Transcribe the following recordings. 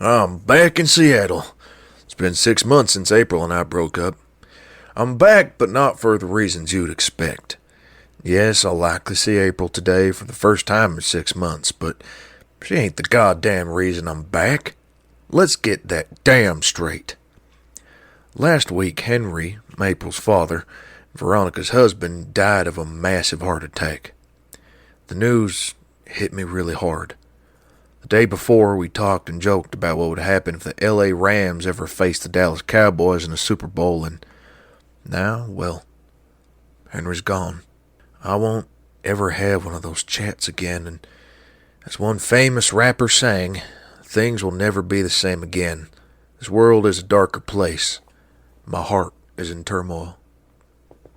I'm back in Seattle. It's been 6 months since April and I broke up. I'm back, but not for the reasons you'd expect. Yes, I'll likely see April today for the first time in 6 months, but she ain't the goddamn reason I'm back. Let's get that damn straight. Last week, Henry, April's father, Veronica's husband, died of a massive heart attack. The news hit me really hard. The day before, we talked and joked about what would happen if the L.A. Rams ever faced the Dallas Cowboys in a Super Bowl, and now, well, Henry's gone. I won't ever have one of those chats again, and as one famous rapper sang, things will never be the same again. This world is a darker place. My heart is in turmoil.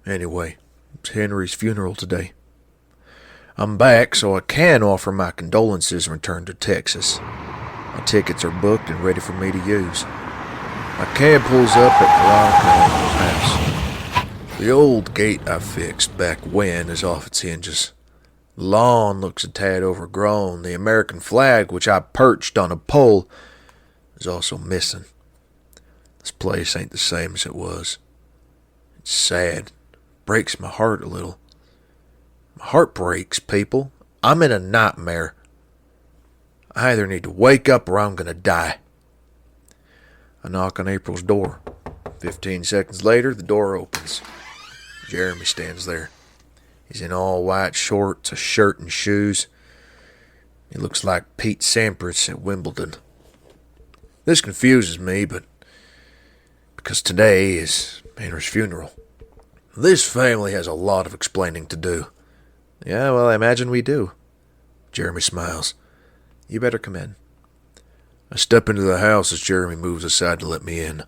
Anyway, it's Henry's funeral today. I'm back, so I can offer my condolences and return to Texas. My tickets are booked and ready for me to use. My cab pulls up at Veronica's house. The old gate I fixed back when is off its hinges. The lawn looks a tad overgrown. The American flag, which I perched on a pole, is also missing. This place ain't the same as it was. It's sad. Breaks my heart a little. My heart breaks, people. I'm in a nightmare. I either need to wake up or I'm gonna die. I knock on April's door. 15 seconds later, the door opens. Jeremy stands there. He's in all white shorts, a shirt, and shoes. He looks like Pete Sampras at Wimbledon. This confuses me, but because today is Henry's funeral. This family has a lot of explaining to do. Yeah, well, I imagine we do. Jeremy smiles. You better come in. I step into the house as Jeremy moves aside to let me in.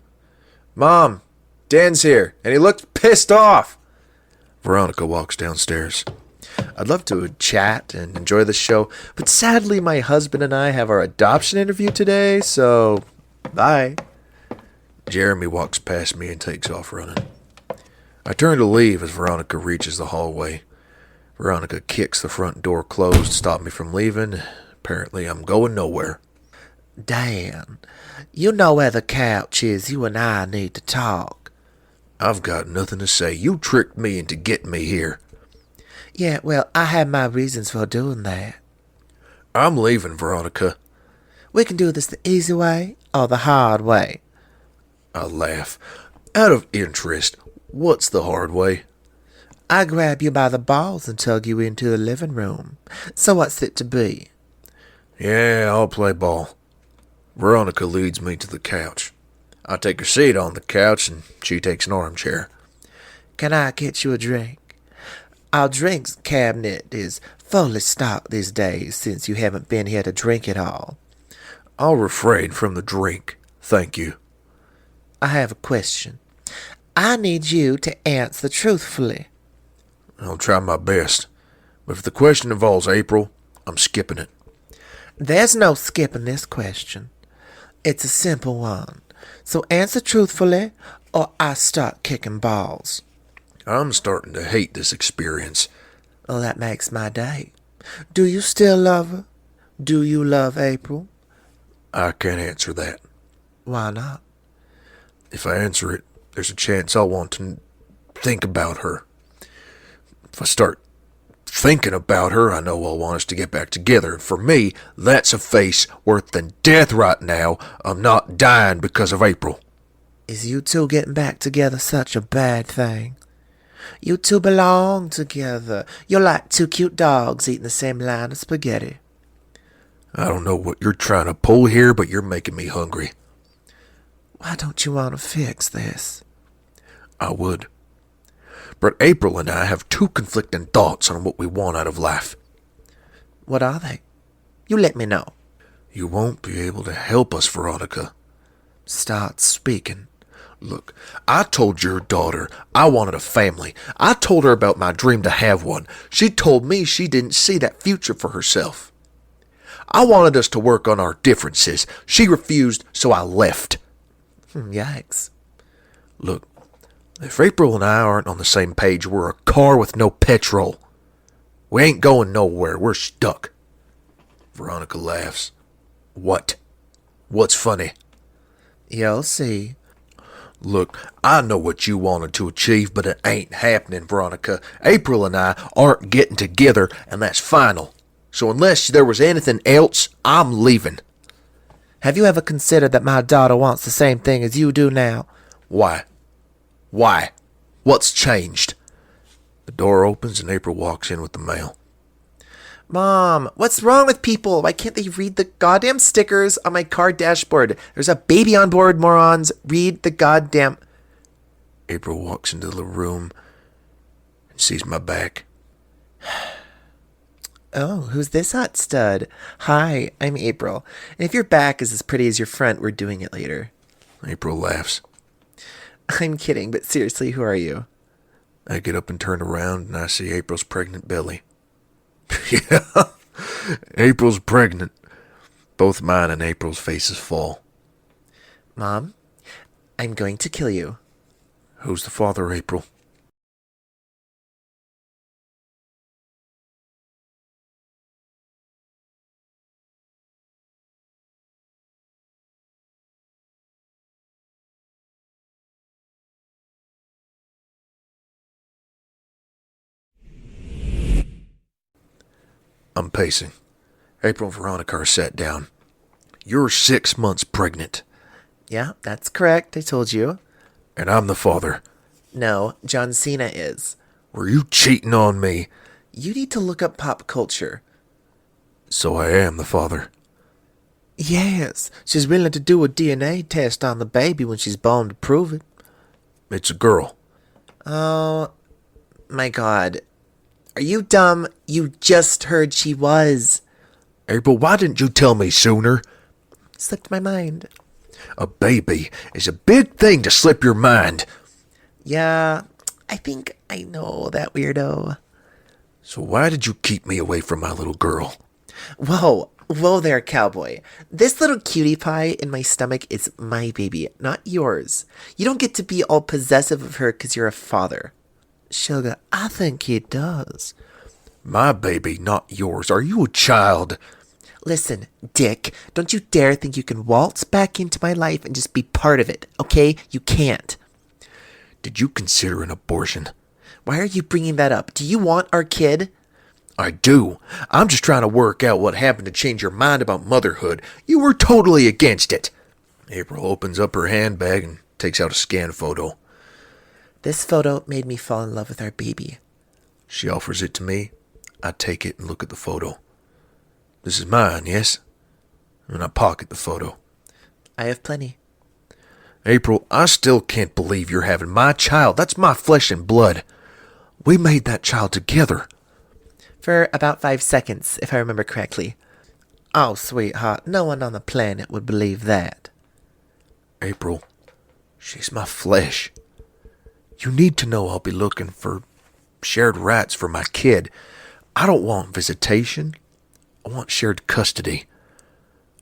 Mom, Dan's here, and he looks pissed off. Veronica walks downstairs. I'd love to chat and enjoy the show, but sadly my husband and I have our adoption interview today, so bye. Jeremy walks past me and takes off running. I turn to leave as Veronica reaches the hallway. Veronica kicks the front door closed to stop me from leaving. Apparently I'm going nowhere. Dan, you know where the couch is. You and I need to talk. I've got nothing to say. You tricked me into getting me here. Yeah, well, I had my reasons for doing that. I'm leaving, Veronica. We can do this the easy way or the hard way. I laugh. Out of interest, what's the hard way? I grab you by the balls and tug you into the living room. So what's it to be? Yeah, I'll play ball. Veronica leads me to the couch. I take a seat on the couch and she takes an armchair. Can I get you a drink? Our drinks cabinet is fully stocked these days since you haven't been here to drink it all. I'll refrain from the drink, thank you. I have a question. I need you to answer truthfully. I'll try my best, but if the question involves April, I'm skipping it. There's no skipping this question. It's a simple one. So answer truthfully, or I start kicking balls. I'm starting to hate this experience. Well, that makes my day. Do you still love her? Do you love April? I can't answer that. Why not? If I answer it, there's a chance I'll want to think about her. If I start thinking about her, I know I'll want us to get back together. And for me, that's a face worse than death right now. I'm not dying because of April. Is you two getting back together such a bad thing? You two belong together. You're like two cute dogs eating the same line of spaghetti. I don't know what you're trying to pull here, but you're making me hungry. Why don't you want to fix this? I would. But April and I have two conflicting thoughts on what we want out of life. What are they? You let me know. You won't be able to help us, Veronica. Start speaking. Look, I told your daughter I wanted a family. I told her about my dream to have one. She told me she didn't see that future for herself. I wanted us to work on our differences. She refused, so I left. Yikes. Look, if April and I aren't on the same page, we're a car with no petrol. We ain't going nowhere. We're stuck. Veronica laughs. What? What's funny? You'll see. Look, I know what you wanted to achieve, but it ain't happening, Veronica. April and I aren't getting together, and that's final. So unless there was anything else, I'm leaving. Have you ever considered that my daughter wants the same thing as you do now? Why? Why? What's changed? The door opens and April walks in with the mail. Mom, what's wrong with people? Why can't they read the goddamn stickers on my car dashboard? There's a baby on board, morons. Read the goddamn... April walks into the room and sees my back. Oh, who's this hot stud? Hi, I'm April. And if your back is as pretty as your front, we're doing it later. April laughs. I'm kidding, but seriously, who are you? I get up and turn around and I see April's pregnant belly. Yeah, April's pregnant. Both mine and April's faces fall. Mom, I'm going to kill you. Who's the father, April? I'm pacing. April and Veronica are sat down. You're 6 months pregnant. Yeah, that's correct. I told you. And I'm the father. No, John Cena is. Were you cheating on me? You need to look up pop culture. So I am the father. Yes, she's willing to do a DNA test on the baby when she's born to prove it. It's a girl. Oh, my God. Are you dumb? You just heard she was. April, why didn't you tell me sooner? Slipped my mind. A baby is a big thing to slip your mind. Yeah, I think I know that weirdo. So why did you keep me away from my little girl? Whoa there, cowboy. This little cutie pie in my stomach is my baby, not yours. You don't get to be all possessive of her because you're a father. Sugar, I think he does. My baby, not yours. Are you a child? Listen, Dick, don't you dare think you can waltz back into my life and just be part of it, okay? You can't. Did you consider an abortion? Why are you bringing that up? Do you want our kid? I do. I'm just trying to work out what happened to change your mind about motherhood. You were totally against it. April opens up her handbag and takes out a scan photo. This photo made me fall in love with our baby. She offers it to me. I take it and look at the photo. This is mine, yes? And I pocket the photo. I have plenty. April, I still can't believe you're having my child. That's my flesh and blood. We made that child together. For about 5 seconds, if I remember correctly. Oh, sweetheart, no one on the planet would believe that. April, she's my flesh. You need to know I'll be looking for shared rights for my kid. I don't want visitation. I want shared custody.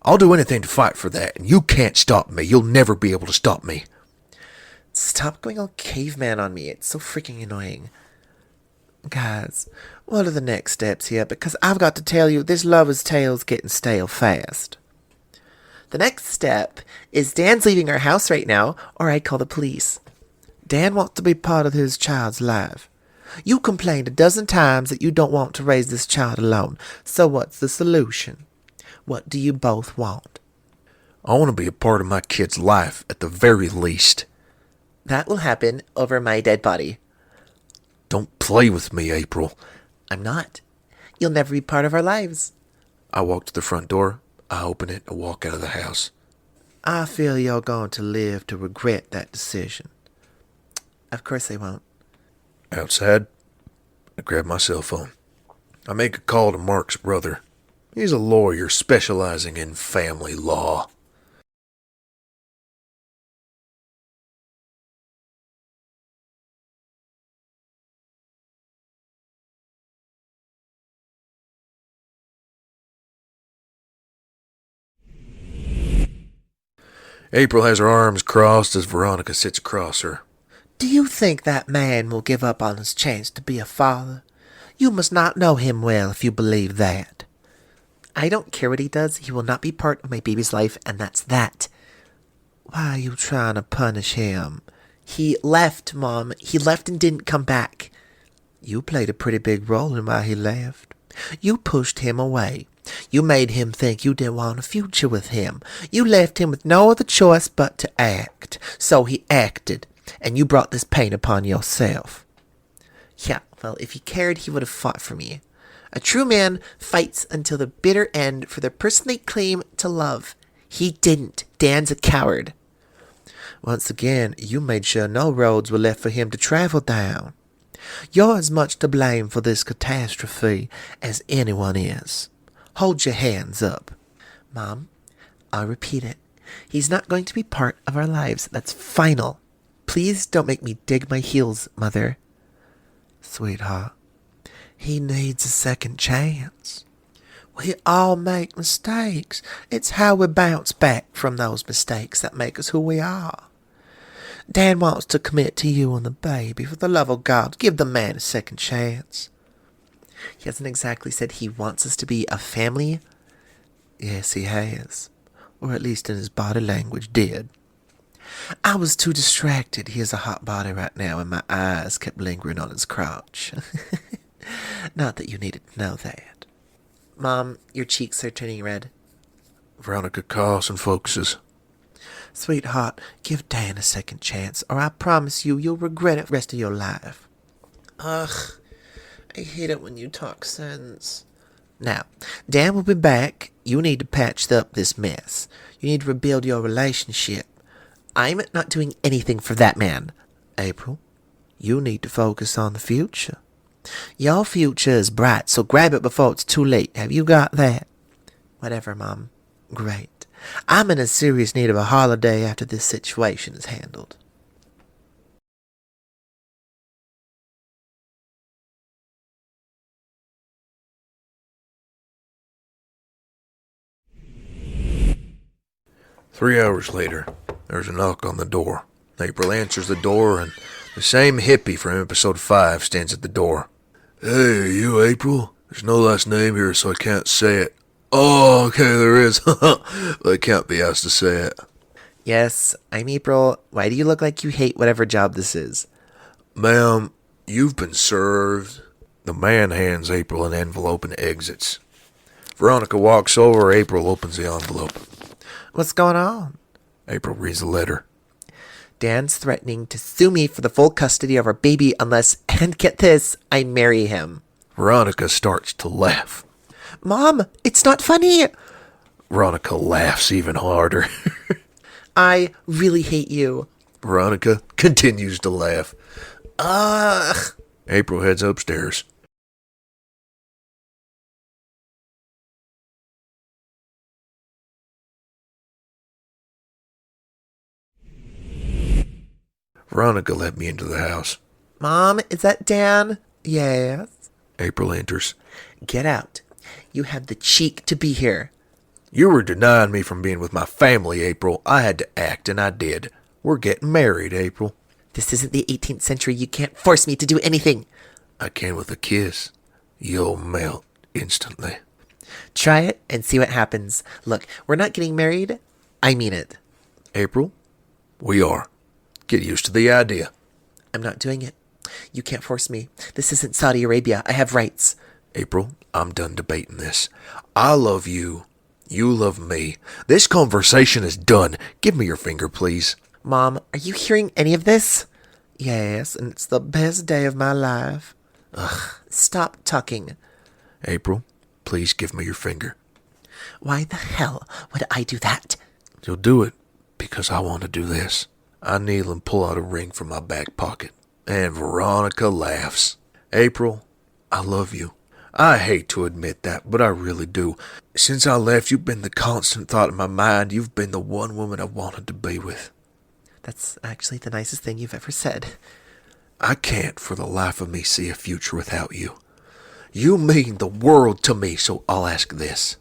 I'll do anything to fight for that, and you can't stop me. You'll never be able to stop me. Stop going all caveman on me. It's so freaking annoying. Guys, what are the next steps here? Because I've got to tell you, this lover's tale's getting stale fast. The next step is Dan's leaving our house right now, or I call the police. Dan wants to be part of his child's life. You complained a dozen times that you don't want to raise this child alone. So what's the solution? What do you both want? I want to be a part of my kid's life, at the very least. That will happen over my dead body. Don't play with me, April. I'm not. You'll never be part of our lives. I walk to the front door. I open it and walk out of the house. I feel you're going to live to regret that decision. Of course I won't. Outside, I grab my cell phone. I make a call to Mark's brother. He's a lawyer specializing in family law. April has her arms crossed as Veronica sits across her. Do you think that man will give up on his chance to be a father? You must not know him well if you believe that. I don't care what he does. He will not be part of my baby's life, and that's that. Why are you trying to punish him? He left, Mom. He left and didn't come back. You played a pretty big role in why he left. You pushed him away. You made him think you didn't want a future with him. You left him with no other choice but to act. So he acted, and you brought this pain upon yourself. Yeah, well, if he cared, he would have fought for me. A true man fights until the bitter end for the person they claim to love. He didn't. Dan's a coward. Once again, you made sure no roads were left for him to travel down. You're as much to blame for this catastrophe as anyone is. Hold your hands up. Mom, I'll repeat it. He's not going to be part of our lives. That's final. Please don't make me dig my heels, Mother. Sweetheart, he needs a second chance. We all make mistakes. It's how we bounce back from those mistakes that make us who we are. Dan wants to commit to you and the baby. For the love of God, give the man a second chance. He hasn't exactly said he wants us to be a family. Yes, he has. Or at least in his body language did. I was too distracted. He has a hot body right now, and my eyes kept lingering on his crotch. Not that you needed to know that. Mom, your cheeks are turning red. Veronica coughs and focuses. Sweetheart, give Dan a second chance, or I promise you'll regret it the rest of your life. Ugh, I hate it when you talk sense. Now, Dan will be back. You need to patch up this mess. You need to rebuild your relationship. I'm not doing anything for that man. April, you need to focus on the future. Your future is bright, so grab it before it's too late. Have you got that? Whatever, Mom. Great. I'm in a serious need of a holiday after this situation is handled. Three hours later, there's a knock on the door. April answers the door, and the same hippie from episode 5 stands at the door. Hey, you April? There's no last name here, so I can't say it. Oh, okay, there is. I can't be asked to say it. Yes, I'm April. Why do you look like you hate whatever job this is? Ma'am, you've been served. The man hands April an envelope and exits. Veronica walks over. April opens the envelope. What's going on? April reads the letter. Dan's threatening to sue me for the full custody of our baby unless, and get this, I marry him. Veronica starts to laugh. Mom, it's not funny. Veronica laughs even harder. I really hate you. Veronica continues to laugh. Ugh. April heads upstairs. Veronica let me into the house. Mom, is that Dan? Yes. April enters. Get out. You have the cheek to be here. You were denying me from being with my family, April. I had to act, and I did. We're getting married, April. This isn't the 18th century. You can't force me to do anything. I can with a kiss. You'll melt instantly. Try it and see what happens. Look, we're not getting married. I mean it. April, we are. Get used to the idea. I'm not doing it. You can't force me. This isn't Saudi Arabia. I have rights. April, I'm done debating this. I love you. You love me. This conversation is done. Give me your finger, please. Mom, are you hearing any of this? Yes, and it's the best day of my life. Ugh, stop talking. April, please give me your finger. Why the hell would I do that? You'll do it because I want to do this. I kneel and pull out a ring from my back pocket. And Veronica laughs. April, I love you. I hate to admit that, but I really do. Since I left, you've been the constant thought in my mind. You've been the one woman I wanted to be with. That's actually the nicest thing you've ever said. I can't for the life of me see a future without you. You mean the world to me, so I'll ask this.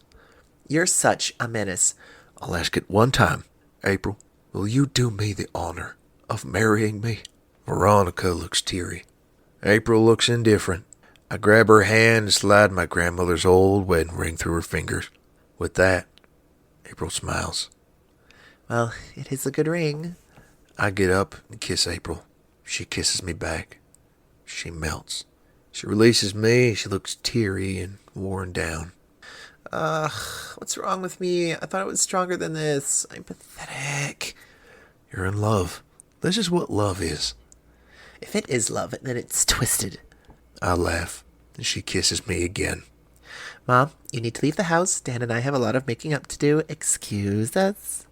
You're such a menace. I'll ask it one time. April, will you do me the honor of marrying me? Veronica looks teary. April looks indifferent. I grab her hand and slide my grandmother's old wedding ring through her fingers. With that, April smiles. Well, it is a good ring. I get up and kiss April. She kisses me back. She melts. She releases me. She looks teary and worn down. What's wrong with me? I thought it was stronger than this. I'm pathetic. You're in love. This is what love is. If it is love, then it's twisted. I laugh, and she kisses me again. Mom, you need to leave the house. Dan and I have a lot of making up to do. Excuse us.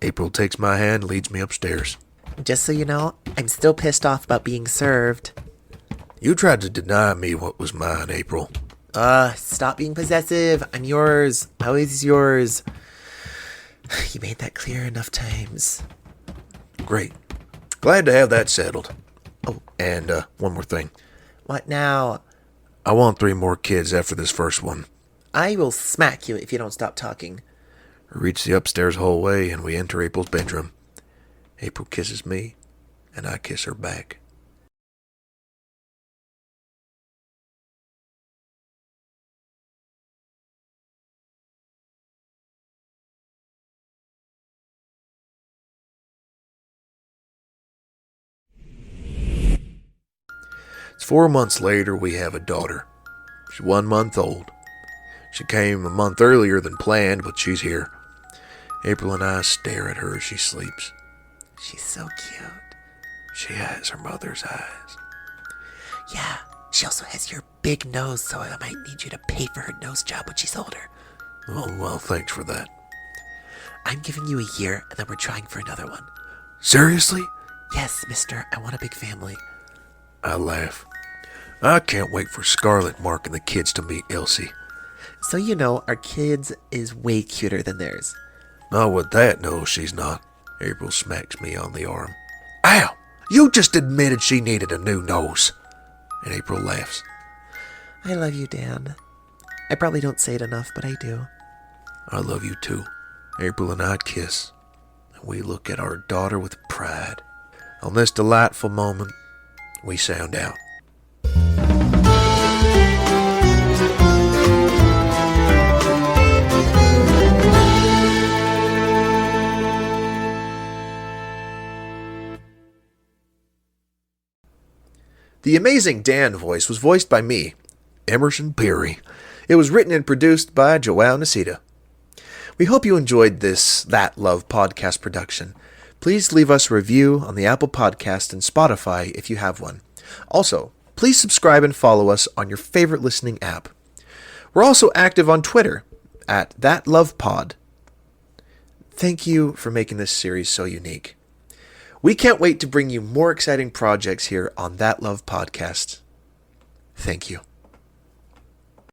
April takes my hand and leads me upstairs. Just so you know, I'm still pissed off about being served. You tried to deny me what was mine, April. Stop being possessive. I'm yours. Always yours. You made that clear enough times. Great. Glad to have that settled. Oh, and one more thing. What now? I want 3 more kids after this first one. I will smack you if you don't stop talking. We reach the upstairs hallway and we enter April's bedroom. April kisses me, and I kiss her back. It's 4 months later, we have a daughter. She's 1 month old. She came a month earlier than planned, but she's here. April and I stare at her as she sleeps. She's so cute. She has her mother's eyes. Yeah, she also has your big nose, so I might need you to pay for her nose job when she's older. Oh, well, thanks for that. I'm giving you a year, and then we're trying for another one. Seriously? Yes, mister, I want a big family. I laugh. I can't wait for Scarlet, Mark, and the kids to meet Elsie. So you know, our kids is way cuter than theirs. Not with that, no, she's not. April smacks me on the arm. Ow! You just admitted she needed a new nose. And April laughs. I love you, Dan. I probably don't say it enough, but I do. I love you too. April and I kiss. And we look at our daughter with pride. On this delightful moment, we sound out. The amazing Dan voice was voiced by me, Emerson Peary. It was written and produced by Joao Nacida. We hope you enjoyed this That Love podcast production. Please leave us a review on the Apple Podcast and Spotify if you have one. Also, please subscribe and follow us on your favorite listening app. We're also active on Twitter at ThatLovePod. Thank you for making this series so unique. We can't wait to bring you more exciting projects here on That Love Podcast. Thank you.